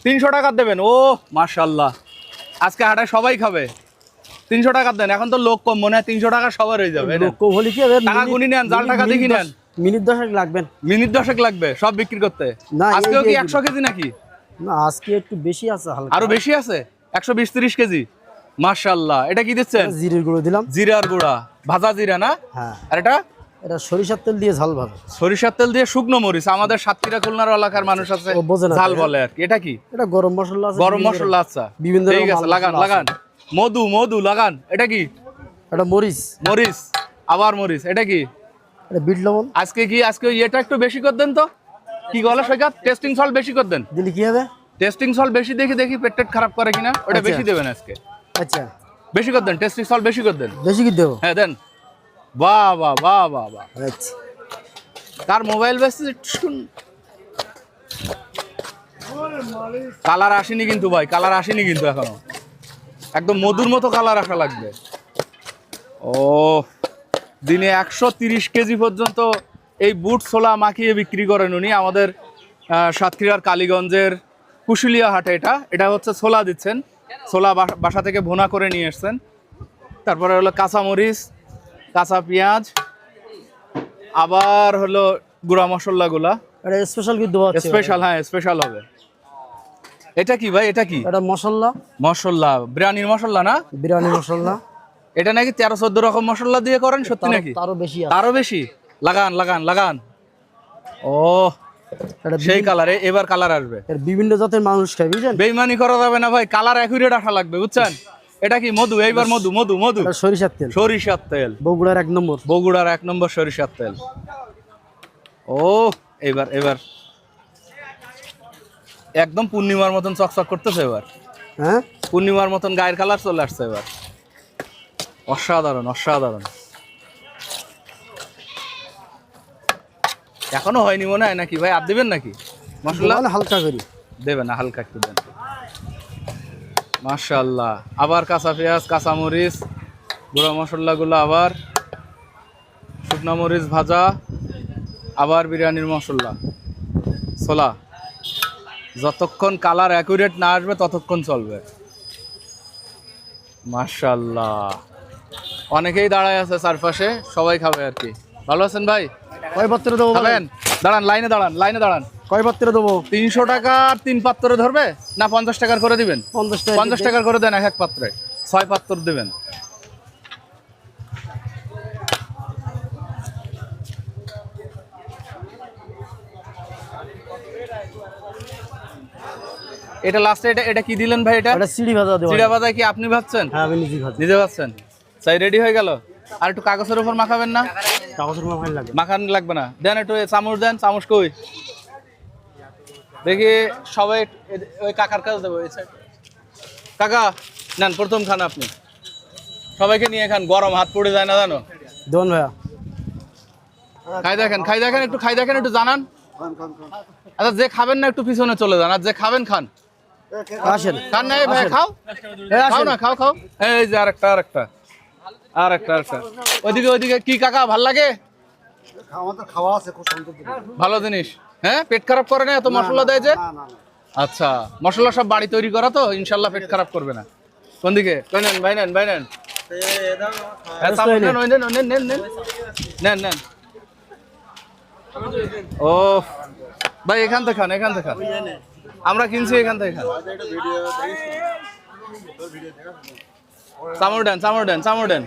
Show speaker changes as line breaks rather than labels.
300 টাকা দেবেন। ও মাশাআল্লাহ, আজকে হাটায় সবাই খাবে। 300 টাকা দেন, এখন তো লোক কম, মনে হয় 300 টাকা সবার হয়ে যাবে।
লোক কম হলে কি হবে,
টাকা গুনি নেন, জাল টাকা দেখি নেন।
মিনিট 10 লাগবেন।
মিনিট 10 লাগবে সব বিক্রি করতে।
না,
আজকেও কি 100 কেজি নাকি?
না, আজকে একটু বেশি আছে, হালকা
আরো বেশি আছে, 120-30 কেজি। মাশাআল্লাহ, এটা কি দিচ্ছেন?
জিরের গুঁড়ো দিলাম।
জিরার গুঁড়া, ভাজা জিরা না?
হ্যাঁ।
আর এটা
এটা সরিষার তেল দিয়ে ঝাল ভাবে।
সরিষার তেল দিয়ে শুকনো মরিচ, আমাদের সাতক্ষীরা খুলনার এলাকার মানুষ আছে ঝাল বলে আর কি। এটা কি?
এটা গরম মশলা আছে,
গরম মশলা। আচ্ছা
বিভিন্ন
ঠিক আছে, লাগান লাগান। মধু মধু লাগান। এটা কি?
এটা মরিচ।
মরিচ, আবার মরিচ। এটা কি?
এটা বিট লবণ।
আজকে কি, আজকে এটা একটু বেশি করে দেন তো। কি গলা সৈকত, টেস্টিং সল্ট বেশি করে দেন।
দিলে কি হবে?
টেস্টিং সল্ট বেশি দেখি দেখি পেট টেট খারাপ করে কিনা, ওটা বেশি দেবেন আজকে।
আচ্ছা,
বেশি করে দেন, টেস্টিং সল্ট বেশি করে দেন।
বেশি কি দেবো?
হ্যাঁ দেন। বাহ বাহ বাহ বাহ বাহ।
আচ্ছা,
কার মোবাইল বেশি? কালার আসেনি কিন্তু ভাই, কালার আসেনি কিন্তু এখনো। একদম মধুর মতো কালার আসা লাগবে। ও, দিনে 130 কেজি পর্যন্ত এই বুট ছোলা মাখিয়ে বিক্রি করেন উনি আমাদের সাতক্ষীরার কালীগঞ্জের কুশুলিয়া হাটে। এটা হচ্ছে ছোলা দিচ্ছেন, ছোলা বাসা থেকে ভুনা করে নিয়ে এসছেন। তারপরে হলো কাঁচামরিচ, কাঁচা পেঁয়াজ, আবার হলো গুঁড়া মশলাগুলা।
এটা স্পেশাল কি দেবো?
স্পেশাল, হ্যাঁ স্পেশাল হবে। এটা কি ভাই? এটা কি?
এটা মশলা।
মশলা, বিরিয়ানির মশলা না?
বিরিয়ানি মশলা।
এটা নাকি 13-14 রকম মশলা দিয়ে করেন, সত্যি নাকি?
তারও বেশি আছে।
তারও বেশি? লাগান লাগান লাগান। ও, সেই কালারে এবার কালার আসবে।
এর বিভিন্ন জাতের মানুষ খায়, বুঝছেন?
বেইমানি করা যাবে না ভাই, কালার অ্যাকুরেট আসা লাগবে, বুঝছেন? এটা কি? মধু, এইবার মধু মধু মধু।
এটা সরিষার তেল।
সরিষার তেল,
বগুড়ার 1 নম্বর।
বগুড়ার 1 নম্বর সরিষার তেল। ও, এবার এবার একদম পূর্ণিমার মতন চকচক করতেছে এবার।
হ্যাঁ,
পূর্ণিমার মতন গায়ের কালার চলে আসছে এবার। অসাধারণ অসাধারণ। এখনো হয়নি মনে হয় নাকি ভাই? আর দিবেন নাকি মশলা?
হালকা করি
দেবেন না, হালকা একটু দেন। মাশাআল্লাহ, আবার কাঁচা পেঁয়াজ, কাঁচা মরিচ, গুঁড়া মশলাগুলো, আবার শুকনা মরিচ ভাজা, আবার বিরিয়ানির মশলা, ছোলা। যতক্ষণ কালার অ্যাকুরেট না আসবে ততক্ষণ চলবে। মাশাআল্লাহ, অনেকেই দাঁড়ায় আছে চারপাশে, সবাই খাবে আর কি। ভালো আছেন ভাই?
কয় পাত্রে দেবো?
খাবেন? দাঁড়ান, লাইনে দাঁড়ান, লাইনে দাঁড়ান।
কয় পাত্রে দেবো?
300 টাকার 3 পাত্রে ধরবে না 50 টাকার করে দিবেন? 50 টাকার করে দেন, এক পাত্রে 6 পাত্র দেবেন। এটা লাস্টে এটা কি দিলেন ভাই? এটা
চিড়ি ভাজা দেবো।
চিড়া ভাজা কি আপনি ভাজছেন?
হ্যাঁ, আমি নিজে ভাজি।
নিজে ভাজছেন? চাই রেডি হয়ে গেল। আর একটু কাগজের উপর মাখাবেন না?
কাগজের উপর মাখান লাগবে।
মাখান লাগবে না, দেন একটু চামচ দেন। চামচ কই দেখি সবাই। ওই কাকার কাছে দেবো। কাকা নেন, প্রথম খান আপনি। সবাইকে নিয়ে খান, গরম, হাত পড়ে যায় না জানো?
দোন ভাইয়া
খাই দেখেন, খাই দেখেন, একটু খাই দেখেন, একটু জানান। আচ্ছা, যে খাবেন না একটু পিছনে চলে যান, আর যে খাবেন খান।
আসেন,
খান না ভাই, খাও খাও না, খাও খাও। এই যে আরেকটা আরেকটা আরেকটা আরেকটা। ওইদিকে ওইদিকে কি কাকা, ভাল লাগে?
খাওয়া আছে খুব সুন্দর,
ভালো জিনিস। হ্যাঁ, পেট খারাপ করে না এত মশলা দেয় যে? আচ্ছা, মশলা সব বাড়ি তৈরি করা তো, ইনশাল্লাহ পেট খারাপ করবে না। কোন দিকে? নেন ভাই, নেন ভাই, নেন। নেন নেন। ও ভাই, এখান থেকে খান, এখান থেকে খান। আমরা কিনছি, এখান থেকে খান। চামড় দেন, চামড় দেন, চামড় দেন।